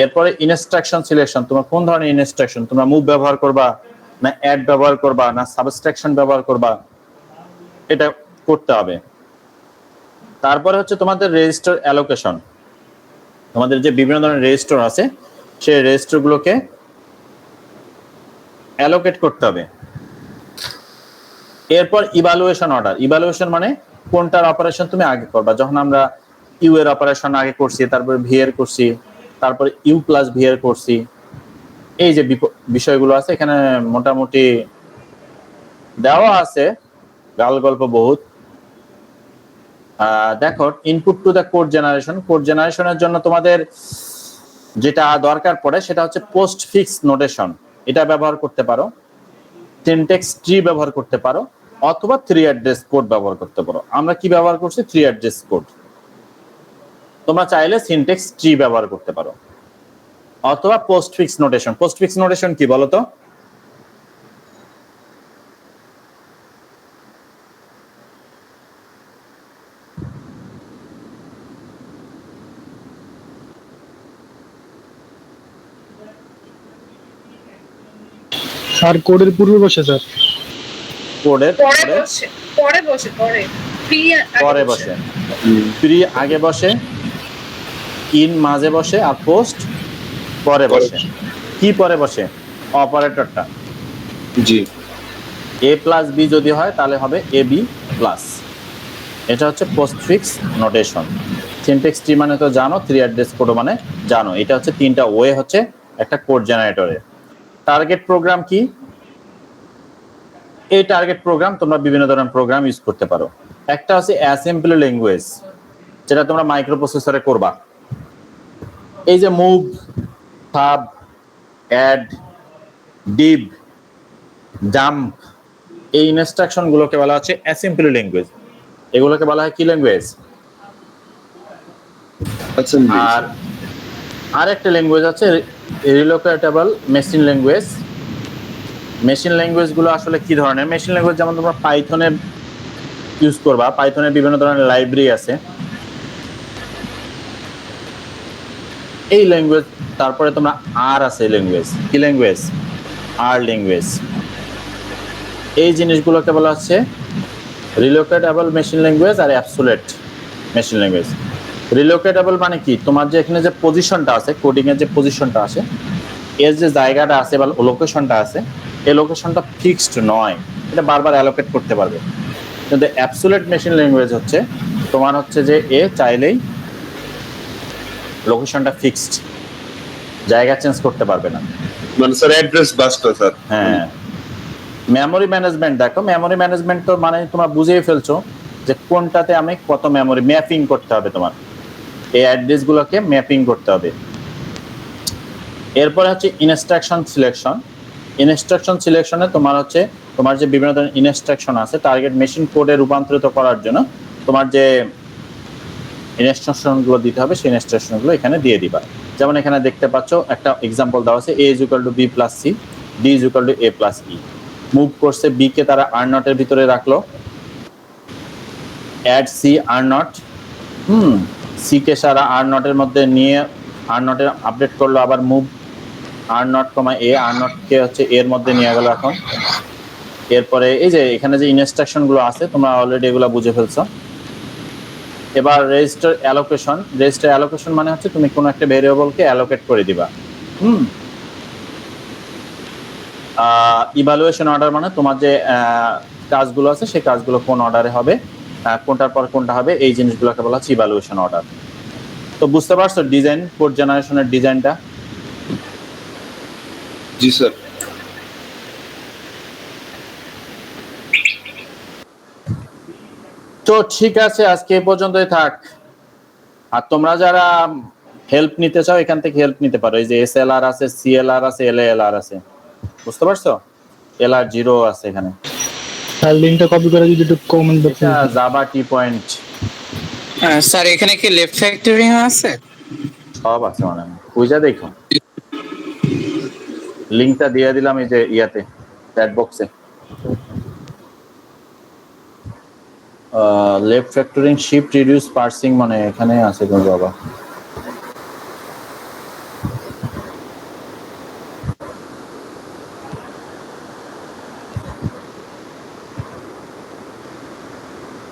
এরপরে ইনস্ট্রাকশন সিলেকশন, তোমার কোন ধরনের ইনস্ট্রাকশন, তোমরা মুভ ব্যবহার করবা না অ্যাড ব্যবহার করবা না সাবস্ট্রাকশন ব্যবহার করবা, এটা করতে হবে। তারপরে হচ্ছে তোমাদের রেজিস্টার অ্যালোকেশন, তোমাদের যে বিভিন্ন ধরনের রেজিস্টার আছে সেই রেজিস্টারগুলোকে অ্যালোকেট করতে হবে। এরপর ইভালুয়েশন অর্ডার, ইভালুয়েশন মানে কোনটার অপারেশন তুমি আগে করবা। যখন আমরা ইউ এর অপারেশন আগে করছি, তারপরে ভি এর করছি, তারপরে ইউ প্লাস ভি এর করছি, এই যে বিষয়গুলো আছে এখানে মোটামুটি দেওয়া আছে, গাল গল্প বহুত। দেখো ইনপুট টু দ্য কোড জেনারেশনের জন্য তোমাদের যেটা দরকার পড়ে সেটা হচ্ছে পোস্ট ফিক্স নোটেশন, এটা ব্যবহার করতে পারো, সিনট্যাক্স ট্রি ব্যবহার করতে পারো, অথবা 3 অ্যাড্রেস কোড ব্যবহার করতে পারো। আমরা কি ব্যবহার করছি? 3 অ্যাড্রেস কোড। তোমরা চাইলে সিনট্যাক্স ট্রি ব্যবহার করতে পারো অথবা post fix notation. Post fix notation কি বলো তো? স্যার কোডের পূর্বে বসে স্যার। কোডের পরে বসে পরে বসে, প্রি আগে বসে, ইন মাঝে বসে, আর পোস্ট পরে বসে। কি পরে বসে? অপারেটরটা। জি এ প্লাস বি যদি হয় তাহলে হবে এ বি প্লাস। এটা হচ্ছে পোস্টফিক্স নোটেশন। সিনট্যাক্স ট্রি মানে তো জানো, 3 অ্যাড্রেস কোড মানে জানো। এটা হচ্ছে 3টা ওয়ে হচ্ছে একটা কোড জেনারেটরে। টার্গেট প্রোগ্রাম কি? এই টার্গেট প্রোগ্রাম তোমরা বিভিন্ন ধরনের প্রোগ্রাম ইউজ করতে পারো। একটা হচ্ছে অ্যাসেম্বলি ল্যাঙ্গুয়েজ, যেটা তোমরা মাইক্রোপ্রসেসরে করবা। এই যে move, sub, add, div, jump, এই ইনস্ট্রাকশন গুলোকে বলা হচ্ছে অ্যাসেম্বলি ল্যাঙ্গুয়েজ। এগুলোকে বলা হয় কি ল্যাঙ্গুয়েজ? আর আরেকটা ল্যাঙ্গুয়েজ আছে relocatable machine language. Machine language গুলো আসলে কি ধরনের? মেশিন ল্যাঙ্গুয়েজ যেমন তোমরা পাইথনে ইউজ করবা, পাইথনের বিভিন্ন ধরনের লাইব্রেরি আছে, এই ল্যাঙ্গুয়েজ। তারপরে তোমরা আর আছে ল্যাঙ্গুয়েজ, কি ল্যাঙ্গুয়েজ? আর ল্যাঙ্গুয়েজ। এই জিনিসগুলোকে বলা হচ্ছে রিলোকেটেবল মেশিন ল্যাঙ্গুয়েজ আর অ্যাবসোলিউট মেশিন ল্যাঙ্গুয়েজ। রিলোকেটেবল মানে কি? তোমার যে এখানে যে পজিশনটা আছে, কোডিং এর যে পজিশনটা আছে, এর যে জায়গাটা আছে বা লোকেশনটা আছে, এই লোকেশনটা ফিক্সড নয়, এটা বারবার অ্যালোকেট করতে পারবে। কিন্তু অ্যাবসোলিউট মেশিন ল্যাঙ্গুয়েজ হচ্ছে তোমার হচ্ছে যে এ চাইলেই লোকেশনটা ফিক্সড, জায়গা চেঞ্জ করতে পারবে না। মানে স্যার অ্যাড্রেস বাসটা স্যার। হ্যাঁ, মেমোরি ম্যানেজমেন্ট দেখো, মেমোরি ম্যানেজমেন্ট তো মানে তোমরা বুঝেই ফেলছো যে কোনটাতে আমি কত মেমোরি ম্যাপিং করতে হবে, তোমার এই অ্যাড্রেস গুলোকে ম্যাপিং করতে হবে। এরপরে হচ্ছে ইনস্ট্রাকশন সিলেকশন। ইনস্ট্রাকশন সিলেকশনে তোমার হচ্ছে তোমার যে বিভিন্ন ধরনের ইনস্ট্রাকশন আছে টার্গেট মেশিন কোডে রূপান্তরিত করার জন্য তোমার যে ইনস্ট্রাকশনগুলো দিতে হবে সেই ইনস্ট্রাকশনগুলো এখানে দিয়ে দিবা। যেমন এখানে দেখতে পাচ্ছ একটা এক্সাম্পল দেওয়া আছে, a = b + c, d = a + e। Move করছে বি কে তারা আর নটের ভিতরে রাখলো, add C R naught, C কে সারা আর নটের মধ্যে নিয়ে আর নটের আপডেট করলো, আবার move R naught comma A, R naught কে হচ্ছে এর মধ্যে নিয়ে গেল এখন। এরপরে এই যে এখানে যে ইনস্ট্রাকশন গুলো আছে তোমরা অলরেডি এগুলো বুঝে ফেলছো। এবার রেজিস্টার অ্যালোকেশন। রেজিস্টার অ্যালোকেশন মানে হচ্ছে তুমি কোনো একটা ভেরিয়েবলকে অ্যালোকেট করে দিবা। ইভালুয়েশন অর্ডার মানে তোমার যে কাজগুলো আছে সেই কাজগুলো কোন অর্ডারে হবে, কোনটার পর কোনটা হবে, এই জিনিসগুলোকে বলা হচ্ছে ইভালুয়েশন অর্ডার। তো বুঝতে পারছো ডিজাইন, কোড জেনারেশনের ডিজাইনটা? জি স্যার। তো ঠিক আছে, আজকে এই পর্যন্তই থাক। আর তোমরা যারা হেল্প নিতে চাও এখান থেকে হেল্প নিতে পারো। এই যে SLR আছে, CLR আছে, LALR আছে, বুঝতে পারছো? LR0 আছে এখানে। আর লিংকটা কপি করে যদি একটু কমেন্ট বক্সে জাভা টি পয়েন্ট স্যার এখানে কি লেফট ফ্যাক্টরিং আছে? সব আছে মানে বুঝা দেখো। লিংকটা দিয়ে দিলাম এই যে ইয়াতে চ্যাট বক্সে। Left factoring, shift reduce, parsing মানে এখানে আছে কোন জায়গা।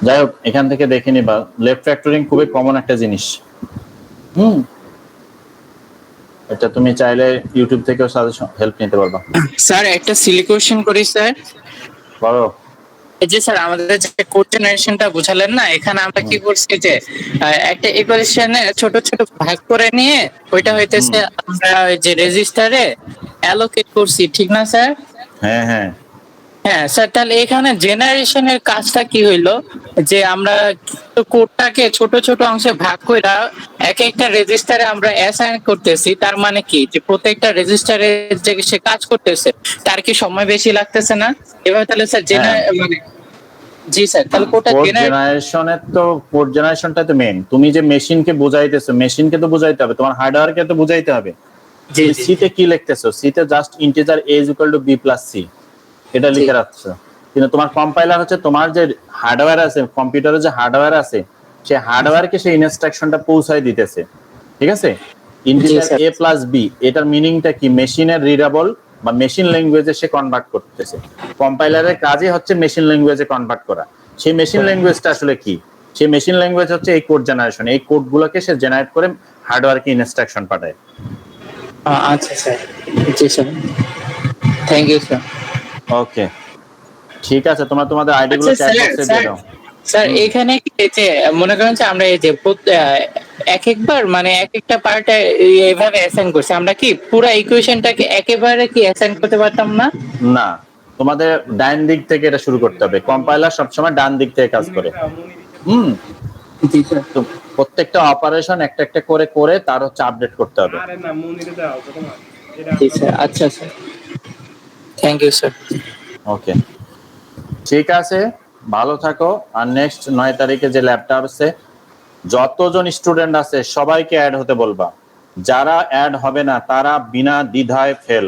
যাই হোক এখান থেকে দেখে নিবা। লেফট ফ্যাক্টরিং খুবই কমন একটা জিনিস। এটা তুমি চাইলে ইউটিউব থেকেও সাজেশন হেল্প নিতে পারবা। স্যার একটা সিলি কোশ্চেন করি স্যার। বলো। এই যে স্যার আমাদের যে কোড জেনারেশনটা বুঝালেন না, এখানে আমরা কি করছি যে একটা ইকুয়েশনে ছোট ছোট ভাগ করে নিয়ে ওইটা হইতেছে আমরা ওই যে রেজিস্টারে অ্যালোকেট করছি, ঠিক না স্যার? হ্যাঁ হ্যাঁ হ্যাঁ স্যার, তাহলে এখানে জেনারেশনের কাজটা কি হইলো যে আমরা কোডটাকে ছোট ছোট অংশে ভাগ করে এক একটা রেজিস্টারে আমরা অ্যাসাইন করতেছি। তার মানে কি যে প্রত্যেকটা রেজিস্টারে যে সে কাজ করতেছে তার কি সময় বেশি লাগতেছে না? এভাবে তাহলে স্যার মানে জি স্যার, তাহলে কোডটা জেনারেশনের তো কোড জেনারেশনটা তো মেইন। তুমি যে মেশিনকে বোঝাইতেছো, মেশিনকে তো বোঝাইতে হবে, তোমার হার্ডওয়্যারকে তো বোঝাইতে হবে। জি সি তে কি লিখতেছো? সি তে just integer a = b + c এটা লিখে রাখছো। কিন্তু তোমার কম্পাইলার হচ্ছে তোমার যে হার্ডওয়্যার আছে, কম্পিউটারে যে হার্ডওয়্যার আছে সেই হার্ডওয়্যারকে সেই ইনস্ট্রাকশনটা পৌঁছায় দিতেছে, ঠিক আছে? ইন্টিজার a + b এটার মিনিংটা কি? মেশিনের রিডেবল বা মেশিন ল্যাঙ্গুয়েজে সে কনভার্ট করতেছে। কম্পাইলারের কাজই হচ্ছে মেশিন ল্যাঙ্গুয়েজে কনভার্ট করা। সেই মেশিন ল্যাঙ্গুয়েজটা আসলে কি? সেই মেশিন ল্যাঙ্গুয়েজ হচ্ছে এই কোড জেনারেশন। এই কোডগুলোকে সে জেনারেট করে হার্ডওয়্যারকে ইনস্ট্রাকশন পাঠায়। আচ্ছা স্যার, জি sir, thank you sir. Okay, ঠিক আছে, তোমরা তোমাদের আইডি গুলো আচ্ছা চ্যাট স্যার, বক্সে দিয়ে দাও। স্যার এখানে কি এই যে মনে করেন যে আমরা এই যে এক একবার মানে এক একটা পার্ট এইভাবে অ্যাসাইন করছি, আমরা কি পুরো ইকুয়েশনটাকে একেবারে কি অ্যাসাইন করতে পারতাম না? না, তোমাদের ডান দিক থেকে এটা শুরু করতে হবে। কম্পাইলার সবসময় ডান দিক থেকে কাজ করে। জি স্যার। তো প্রত্যেকটা অপারেশন একটা একটা করে করে তার হচ্ছে আপডেট করতে হবে। আরে না, মনিরে দাও তোমার এটা জি স্যার, আচ্ছা sir, thank you sir. Okay, ঠিক আছে, ভালো থাকো। আর নেক্সট 9 তারিখে যে ল্যাবটা আছে, যতজন স্টুডেন্ট আছে সবাইকে অ্যাড হতে বলবা। যারা অ্যাড হবে না তারা বিনা দ্বিধায় ফেল।